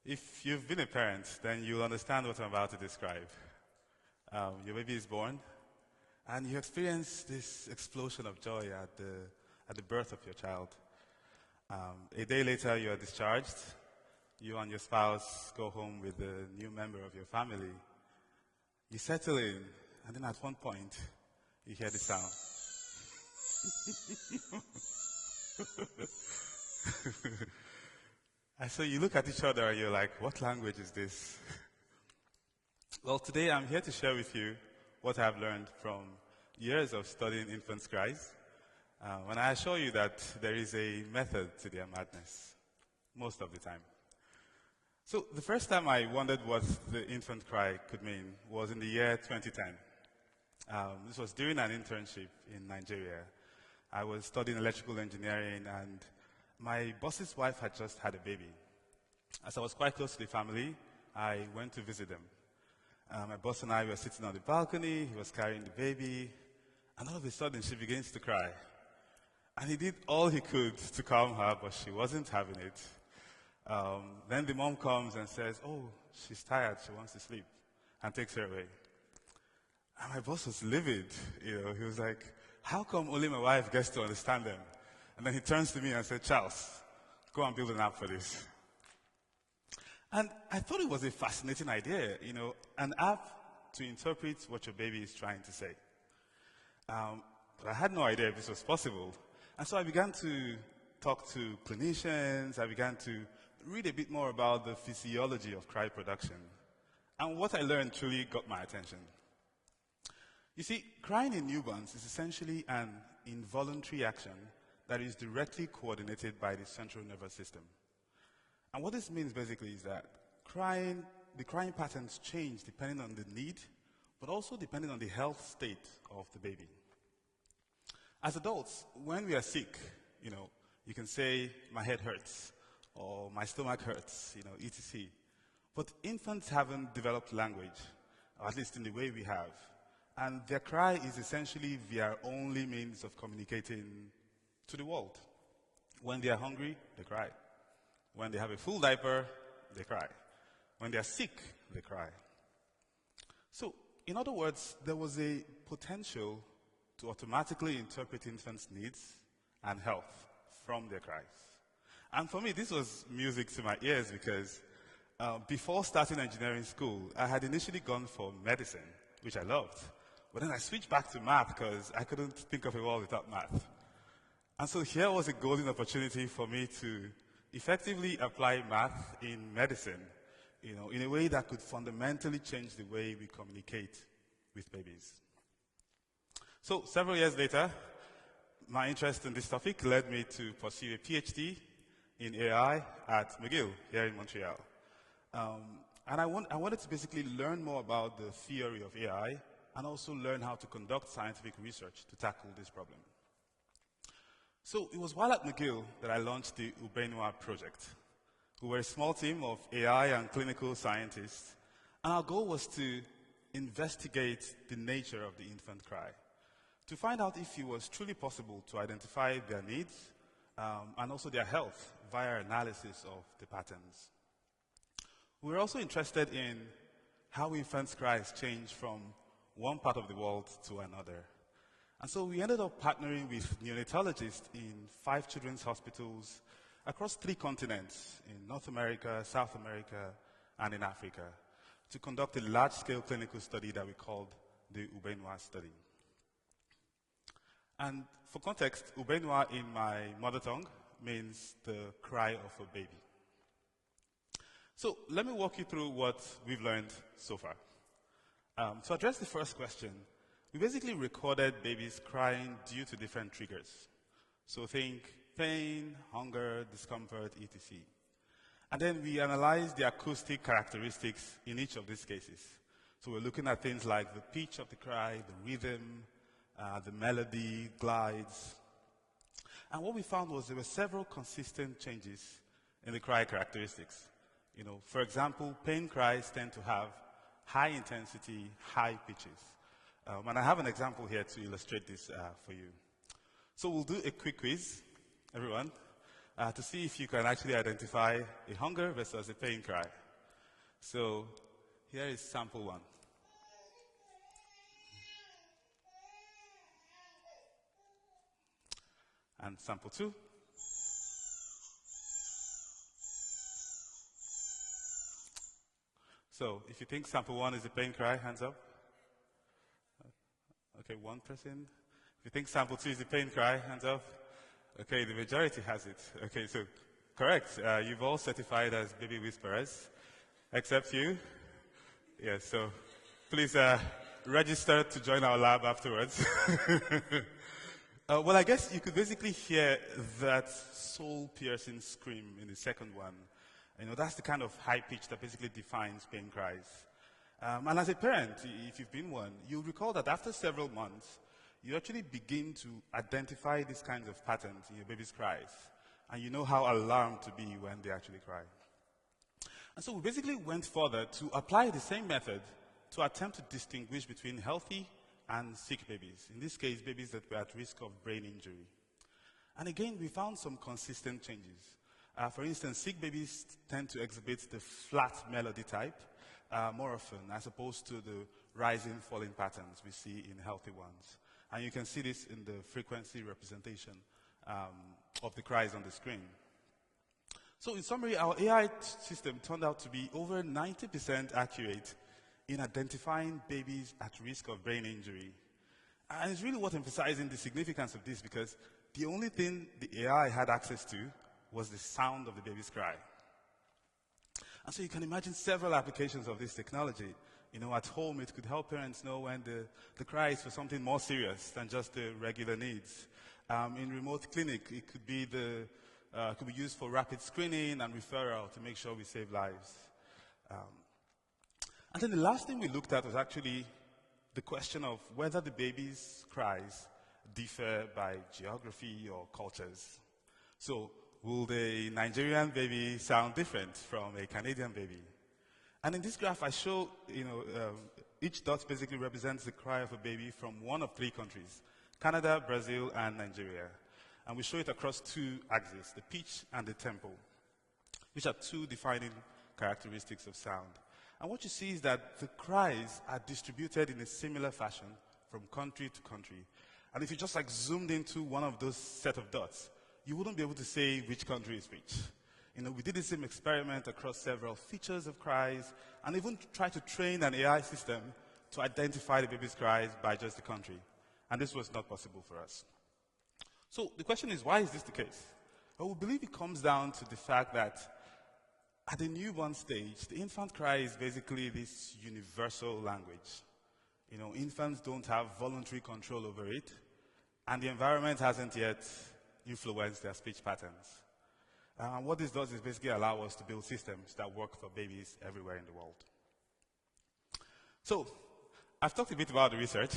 If you've been a parent, then you'll understand what I'm about to describe. Your baby is born, and you experience this explosion of joy at the birth of your child. A day later, you are discharged. You and your spouse go home with a new member of your family. You settle in, and then at one point, you hear the sound. And so you look at each other and you're like, what language is this? Well, today I'm here to share with you what I've learned from years of studying infants' cries. And I assure you that there is a method to their madness, most of the time. So the first time I wondered what the infant cry could mean was in the year 2010. This was during an internship in Nigeria. I was studying electrical engineering, and my boss's wife had just had a baby. As I was quite close to the family, I went to visit them. My boss and I were sitting on the balcony. He was carrying the baby, and all of a sudden she begins to cry. And he did all he could to calm her, but she wasn't having it. Then the mom comes and says, oh, she's tired, she wants to sleep, and takes her away. And my boss was livid. He was like, how come only my wife gets to understand them? And then he turns to me and said, Charles, go and build an app for this. And I thought it was a fascinating idea, an app to interpret what your baby is trying to say. But I had no idea if this was possible. And so I began to talk to clinicians. I began to read a bit more about the physiology of cry production. And what I learned truly got my attention. You see, crying in newborns is essentially an involuntary action that is directly coordinated by the central nervous system. And what this means basically is that the crying patterns change depending on the need, but also depending on the health state of the baby. As adults, when we are sick, you can say, my head hurts, or my stomach hurts, etc. But infants haven't developed language, or at least in the way we have. And their cry is essentially their only means of communicating to the world. When they are hungry, they cry. When they have a full diaper, they cry. When they are sick, they cry. So, in other words, there was a potential to automatically interpret infants' needs and health from their cries. And for me, this was music to my ears because before starting engineering school, I had initially gone for medicine, which I loved. But then I switched back to math because I couldn't think of a world without math. And so here was a golden opportunity for me to effectively apply math in medicine, in a way that could fundamentally change the way we communicate with babies. So several years later, my interest in this topic led me to pursue a PhD in AI at McGill here in Montreal. And I wanted to basically learn more about the theory of AI and also learn how to conduct scientific research to tackle this problem. So it was while at McGill that I launched the Ubenwa project. We were a small team of AI and clinical scientists, and our goal was to investigate the nature of the infant cry, to find out if it was truly possible to identify their needs and also their health via analysis of the patterns. We were also interested in how infants' cries change from one part of the world to another. And so we ended up partnering with neonatologists in 5 children's hospitals across 3 continents, in North America, South America, and in Africa, to conduct a large-scale clinical study that we called the Ubenwa study. And for context, Ubenwa in my mother tongue means the cry of a baby. So let me walk you through what we've learned so far. To address the first question, we basically recorded babies crying due to different triggers. So think pain, hunger, discomfort, etc. And then we analyzed the acoustic characteristics in each of these cases. So we're looking at things like the pitch of the cry, the rhythm, the melody, glides. And what we found was there were several consistent changes in the cry characteristics. For example, pain cries tend to have high intensity, high pitches. And I have an example here to illustrate this for you. So we'll do a quick quiz, everyone. to see if you can actually identify a hunger versus a pain cry. So here is sample one. And sample two. So if you think sample one is a pain cry, hands up. Okay, one person. If you think sample two is a pain cry, hands up. Okay, the majority has it. Okay, so correct. You've all certified as baby whisperers, except you. Yes, so please register to join our lab afterwards. Well, I guess you could basically hear that soul-piercing scream in the second one. You know, that's the kind of high pitch that basically defines pain cries. And as a parent, if you've been one, you'll recall that after several months, you actually begin to identify these kinds of patterns in your baby's cries. And you know how alarmed to be when they actually cry. And so we basically went further to apply the same method to attempt to distinguish between healthy and sick babies. In this case, babies that were at risk of brain injury. And again, we found some consistent changes. For instance, sick babies tend to exhibit the flat melody type more often, as opposed to the rising, falling patterns we see in healthy ones. And you can see this in the frequency representation of the cries on the screen. So in summary, our AI system turned out to be over 90% accurate in identifying babies at risk of brain injury. And it's really worth emphasizing the significance of this, because the only thing the AI had access to was the sound of the baby's cry. And so you can imagine several applications of this technology. You know, at home, it could help parents know when the cry is for something more serious than just the regular needs. In remote clinic, it could be used for rapid screening and referral to make sure we save lives. And then the last thing we looked at was actually the question of whether the baby's cries differ by geography or cultures. So, will the Nigerian baby sound different from a Canadian baby? And in this graph, I show, each dot basically represents the cry of a baby from one of three countries: Canada, Brazil, and Nigeria. And we show it across two axes, the pitch and the tempo, which are two defining characteristics of sound. And what you see is that the cries are distributed in a similar fashion from country to country. And if you just zoomed into one of those set of dots, you wouldn't be able to say which country is which. You know, we did the same experiment across several features of cries, and even tried to train an AI system to identify the baby's cries by just the country. And this was not possible for us. So the question is, why is this the case? Well, we believe it comes down to the fact that at the newborn stage, the infant cry is basically this universal language. You know, infants don't have voluntary control over it, and the environment hasn't yet influenced their speech patterns. And what this does is basically allow us to build systems that work for babies everywhere in the world. So, I've talked a bit about the research,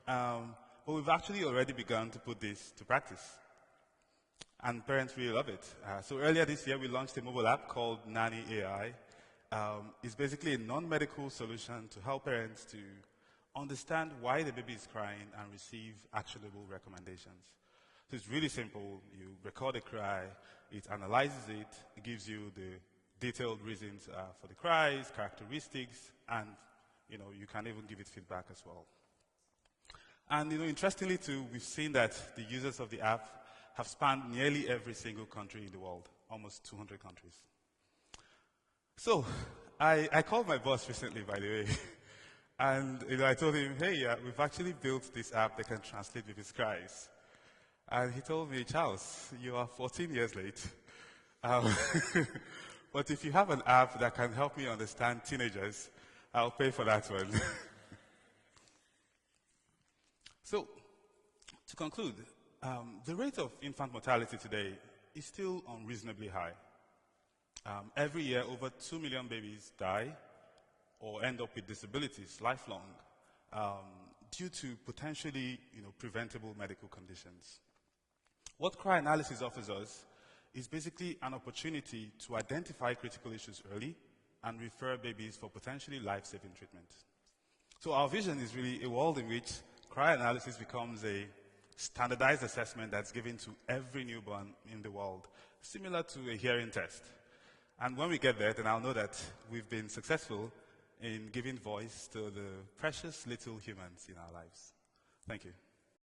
but we've actually already begun to put this to practice. And parents really love it. So earlier this year, we launched a mobile app called Nanny AI. It's basically a non-medical solution to help parents to understand why the baby is crying and receive actionable recommendations. So it's really simple. You record a cry, it analyzes it, it gives you the detailed reasons for the cries, characteristics, and you can even give it feedback as well. And interestingly too, we've seen that the users of the app have spanned nearly every single country in the world, almost 200 countries. So I called my boss recently, by the way, and I told him, hey, we've actually built this app that can translate baby's cries. And he told me, Charles, you are 14 years late. But if you have an app that can help me understand teenagers, I'll pay for that one. So, to conclude, the rate of infant mortality today is still unreasonably high. Every year, over 2 million babies die or end up with disabilities lifelong due to potentially preventable medical conditions. What cry analysis offers us is basically an opportunity to identify critical issues early and refer babies for potentially life-saving treatment. So our vision is really a world in which cry analysis becomes a standardized assessment that's given to every newborn in the world, similar to a hearing test. And when we get there, then I'll know that we've been successful in giving voice to the precious little humans in our lives. Thank you.